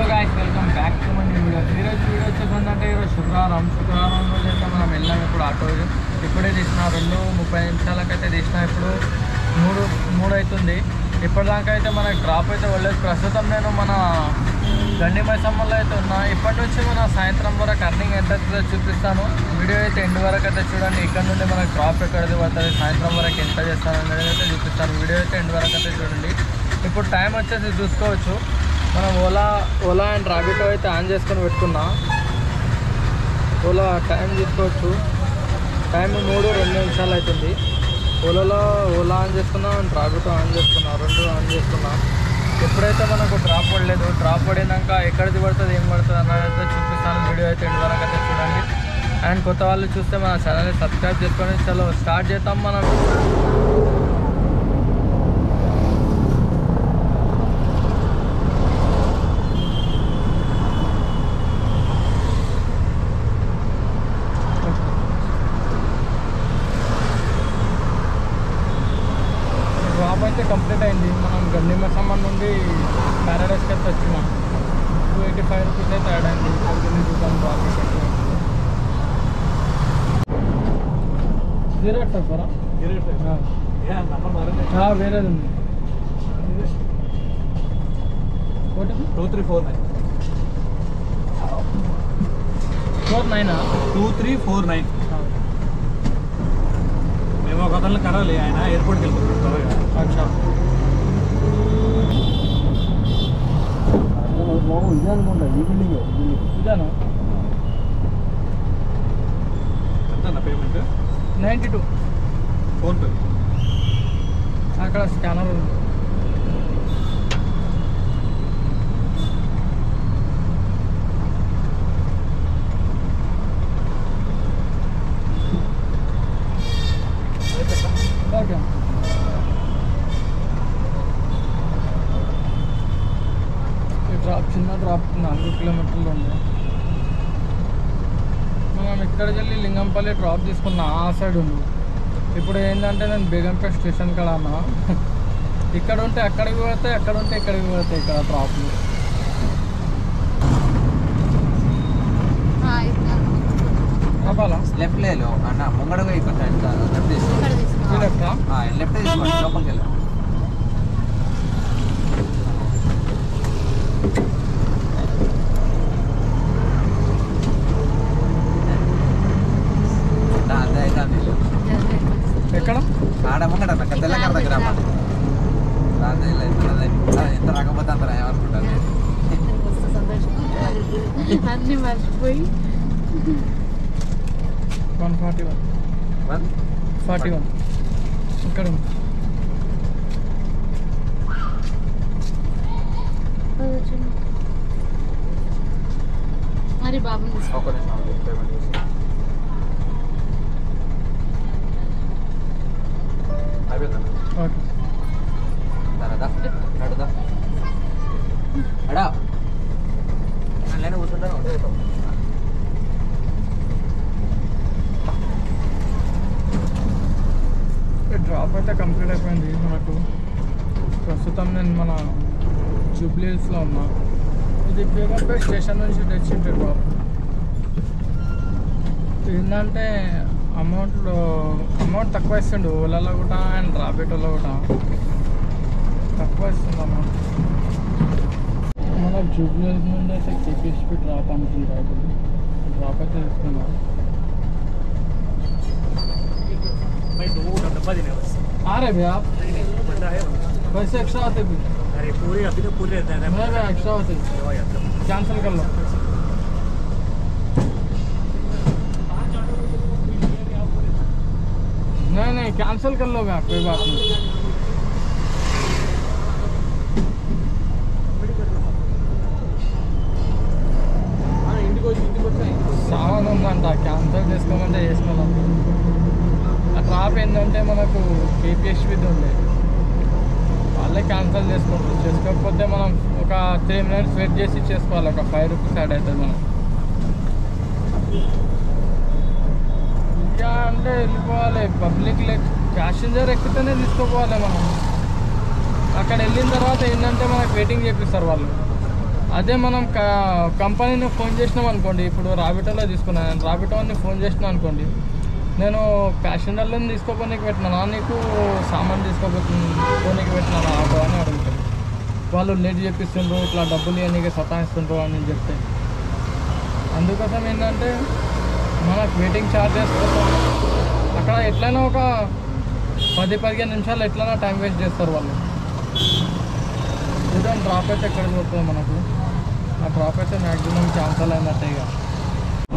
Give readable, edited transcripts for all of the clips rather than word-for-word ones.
Hello guys, welcome back to my video. ఈరోజు వచ్చేసి ఏంటంటే ఈరోజు శుక్రవారం రోజు అయితే మనం వెళ్ళాం. ఇప్పుడు ఆటో ఇప్పుడే తీసిన 2:30 నిమిషాలకైతే తీసిన. ఇప్పుడు మూడు అవుతుంది. ఇప్పటిదాకా అయితే మనకి డ్రాప్ అయితే వెళ్ళలేదు. ప్రస్తుతం నేను మన గండి మైసమ్మలో అయితే ఉన్నా. ఇప్పటి నుంచి మన సాయంత్రం వరకు అర్నింగ్ ఎంత అవుతుందో చూపిస్తాను. వీడియో అయితే ఎండ్ వరకు అయితే చూడండి. ఇక్కడ నుండి మనకి డ్రాప్ ఎక్కడిది పడుతుంది, సాయంత్రం వరకు ఎంత చేస్తాను అనేది అయితే చూపిస్తాను. వీడియో అయితే ఎండ్ వరకు అయితే చూడండి. ఇప్పుడు టైం వచ్చేసి చూసుకోవచ్చు. మనం ఓలా అండ్ రాబిటో అయితే ఆన్ చేసుకొని పెట్టుకున్నా. ఓలా టైం చూసుకోవచ్చు. టైం 3:02 నిమిషాలు అవుతుంది. ఓలా ఆన్ చేసుకున్నా అండ్ రాబిటో ఆన్ చేసుకున్నా, 2 ఆన్ చేసుకున్నా. ఎప్పుడైతే మనకు డ్రాప్ పడలేదు, డ్రాప్ పడినాక ఎక్కడిది పడుతుంది ఏం పడుతుంది అన్నది అయితే చూపిస్తాను. వీడియో అయితే ఎండ్ వరకు అయితే చూడండి. అండ్ కొత్త వాళ్ళు చూస్తే మన ఛానల్ని సబ్స్క్రైబ్ చేసుకొని చలో స్టార్ట్ చేద్దాం మనం. డ్రాప్ అయితే కంప్లీట్ అయింది. మనం గండి మైసమ్మ నుండి ప్యారడైస్కి అయితే వచ్చినాం. 285 రూపీస్ అయితే యాడ్ అయింది. చూద్దాం డ్రాప్ 085 వేరేది ఉంది. 2349 మేము ఒక అతను కరాలి. ఆయన ఎయిర్పోర్ట్కి వెళ్తున్నాడు త్వరగా. అచ్చా ఇదే అనుకుంటా. ఈ బిల్డింగ్ ఇదేనా? ఎంత నా పేమెంట్? 92. ఫోన్పే. అక్కడ స్కానర్ ఉంది. ఓకే, ఈ డ్రాప్ చిన్న డ్రాప్ 4 కిలోమీటర్లు ఉంది. మనం ఇక్కడికి వెళ్ళి లింగంపల్లి డ్రాప్ తీసుకున్నా. ఆ సైడ్ ఉంది. ఇప్పుడు ఏంటంటే నేను బేగంపేట స్టేషన్ కాడ అన్నా. ఇక్కడ ఉంటే అక్కడికి పోతాయి, అక్కడ ఉంటే ఇక్కడికి పోతాయి. ఇక్కడ డ్రాప్లు అవ్వాలా? లెఫ్ట్ లేలో అన్న ముంగడగా ఇక్కడ లెఫ్ట్ తీసుకోండి. లెఫ్టా? లెఫ్ట్ తీసుకోండి, లోపలికి వెళ్ళాం. అదే అయితే ఎక్కడ? ఆడ ముంగడ తెల్లగడ దగ్గర ఎంత రాకపోతే అంత ఏమనుకుంటాను. అన్ని మర్చిపోయి 141 ఇక్కడ ఉంది. మరి బాబు ఒక నిమిషం పేమెంట్ చేసి అయిపోయిందా? ఓకే, నడుదా అడా నేను కూర్చుంటాను. డ్రాప్ అయితే కంప్లీట్ అయిపోయింది మనకు. ప్రస్తుతం నేను మన జూబ్లీ హిల్స్లో ఉన్నా. ఇది బేగంపేట స్టేషన్ నుంచి తెచ్చింటే డ్రాప్. ఏంటంటే అమౌంట్ తక్కువ ఇస్తుండు. ఓలాలో కూడా అండ్ రాబిటోలో కూడా తక్కువ ఇస్తుంది అమౌంట్. మన జూబ్లీ హిల్స్ నుండి అయితే కేపీఎస్పీ డ్రాప్ అనుకుంటా. ఇప్పుడు డ్రాప్ అయితే తీసుకున్నా. डब्बा देने बस। आ रहे भैया आप? बंदा है पैसे एक्स्ट्रा आते भी? अरे पूरे अभी तो पूरे रहता है नहीं भैया, एक्स्ट्रा आते कैंसिल कर लो. नहीं कैंसिल कर लो भैया, कोई बात नहीं. సామాన్ ఉందంట, క్యాన్సిల్ చేసుకోమంటే చేసుకున్నాం. ఆ డ్రాప్ ఏంటంటే మనకు కేపీఎస్పీది ఉంది, వాళ్ళే క్యాన్సిల్ చేసుకుంటారు. చేసుకోకపోతే మనం ఒక 3 మినిట్స్ వెయిట్ చేసి చేసుకోవాలి. ఒక 5 రూపీస్ యాడ్ అవుతుంది. మనం ఇంకా అంటే వెళ్ళిపోవాలి. పబ్లిక్ ప్యాసింజర్ ఎక్కితేనే తీసుకోపోవాలి మనం. అక్కడ వెళ్ళిన తర్వాత ఏంటంటే మనకు వెయిటింగ్ చేపిస్తారు వాళ్ళు. అదే మనం కంపెనీని ఫోన్ చేసినాం అనుకోండి, ఇప్పుడు రాబిటోలో తీసుకున్నాను, నేను రాబిటోని ఫోన్ చేసినా అనుకోండి, నేను ప్యాసింజర్లను తీసుకోపోనీకి పెట్టినా, నీకు సామాన్ తీసుకోపోనీకి పెట్టినా ఆటో అని అడుగుతాను. వాళ్ళు లేట్ చేపిస్తుండ్రు, ఇట్లా డబ్బులు ఇవన్నీ సతాయిస్తుండ్రు అని చెప్తే, అందుకోసం ఏంటంటే మనకు వెయిటింగ్ ఛార్జెస్ కోసం అక్కడ ఎట్లయినా ఒక 10-15 నిమిషాలు ఎట్లైనా టైం వేస్ట్ చేస్తారు వాళ్ళు. చూడండి డ్రాప్ అయితే ఎక్కడికి పోతుంది మనకు, ఆ డ్రాప్ అయితే మ్యాక్సిమం క్యాన్సల్ అయినట్టే. ఇక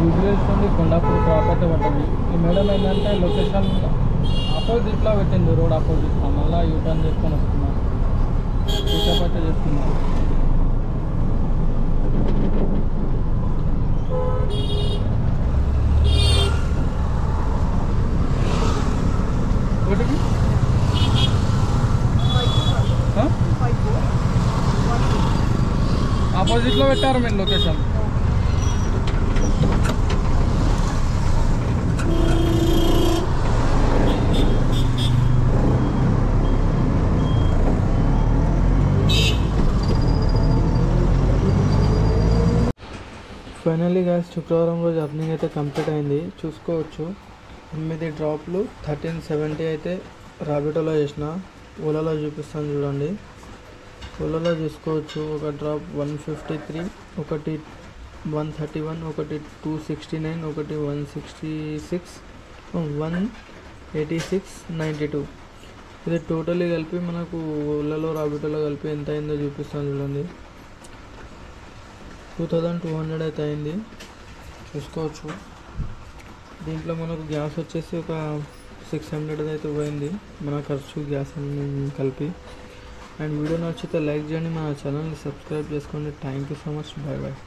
యూజువల్స్ నుండి కొండాపూర్ డ్రాప్ అయితే పట్టింది. ఈ మేడం ఏంటంటే లొకేషన్ ఆపోజిట్లో పెట్టింది, రోడ్ ఆపోజిట్లో, మళ్ళీ యూటర్న్ చేసుకొని వస్తున్నాను, పికప్ అయితే చేస్తున్నాను. ఒకటికి ఆపోజిట్లో పెట్టారు మీరు లొకేషన్. ఫైనల్లీ గాయ్స్ శుక్రవారం రోజు అర్నింగ్ అయితే కంప్లీట్ అయింది. చూసుకోవచ్చు 8 డ్రాప్లు 1370 అయితే రాబిటోలో చేసిన. ఓలాలో చూపిస్తాను చూడండి. ఓలాలో చూసుకోవచ్చు, ఒక డ్రాప్ 153, ఒకటి 131, ఒకటి 269, ఒకటి 166, 186, 92. ఇది టోటలీ కలిపి మనకు ఓలాలో రాబిటోలో కలిపి ఎంత అయిందో చూపిస్తాను చూడండి. 2200 అయితే అయింది, చూసుకోవచ్చు. దీంట్లో మనకు గ్యాస్ వచ్చేసి ఒక 600 అయితే పోయింది, మన ఖర్చు గ్యాస్ అన్ని కలిపి. అండ్ వీడియో నచ్చితే లైక్ చేయండి, మన ఛానల్ని సబ్స్క్రైబ్ చేసుకోండి. Thank you so much, bye bye.